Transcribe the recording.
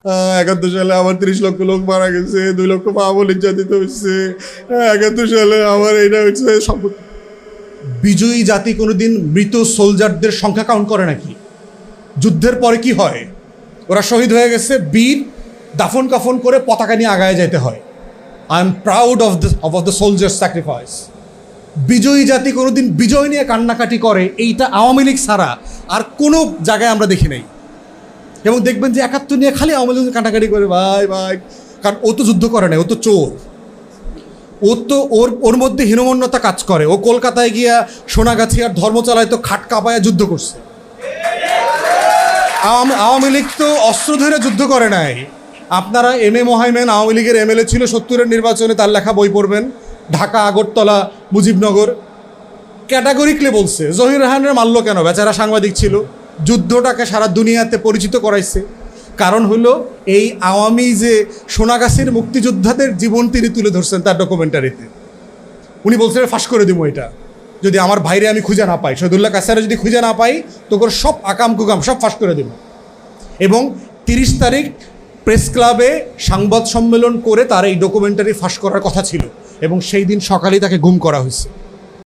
71 সালে আমার 30 লক্ষ লোক মারা গেছে, 2 লক্ষ মা বোন নির্যাতিত হচ্ছে। 71 সালে আমার এটা হচ্ছে বিজয়ী জাতি কোনোদিন মৃত সোলজারদের সংখ্যা কাউন্ট করে নাকি? যুদ্ধের পরে কি হয়? ওরা শহীদ হয়ে গেছে, বীর, দাফন কাফন করে পতাকা নিয়ে আগায় যেতে হয়। I am proud of the soldiers sacrifice. বিজয়ী জাতি কোনোদিন বিজয় নিয়ে কান্নাকাটি করে, এইটা আওয়ামী লীগ ছাড়া আর কোনো জায়গায় আমরা দেখি নাই। এবং দেখবেন যে 71 নিয়ে খালি আওয়ামী লীগ কান্নাকাটি করে, ভাই ভাই, কারণ ও তো যুদ্ধ করে না, ও তো চোর। ও তো ওর মধ্যে হীনমন্যতা কাজ করে। ও কলকাতায় গিয়া সোনাগাছি আর ধর্মতলায় তো খাট কাঁপায়া যুদ্ধ করছে। আওয়ামী লীগ তো অস্ত্র ধরে যুদ্ধ করে নাই। আপনারা মোহাইমেন আওয়ামী লীগের এমএলএ ছিল 70-এর নির্বাচনে, তার লেখা বই পড়বেন। ঢাকা, আগরতলা, মুজিবনগর ক্যাটাগরিকলি বলছে জহির রায়হানের মারলো কেন? বেচারা সাংবাদিক ছিল, যুদ্ধটাকে সারা দুনিয়াতে পরিচিত করাইছে। কারণ হলো এই আওয়ামী যে সোনাগাছির মুক্তিযোদ্ধাদের জীবন তিনি তুলে ধরছেন তার ডকুমেন্টারিতে। উনি বলছেন ফাঁস করে দিব এটা, যদি আমার ভাইরে আমি খুঁজে না পাই, শহীদুল্লাহ কাসারে যদি খুঁজে না পাই, তোর সব আকাম কুকাম সব ফাঁস করে দেব। এবং 30 তারিখ প্রেস ক্লাবে সংবাদ সম্মেলন করে তার এই ডকুমেন্টারি ফাঁস করার কথা ছিল, এবং সেই দিন সকালেই তাকে গুম করা হয়েছে।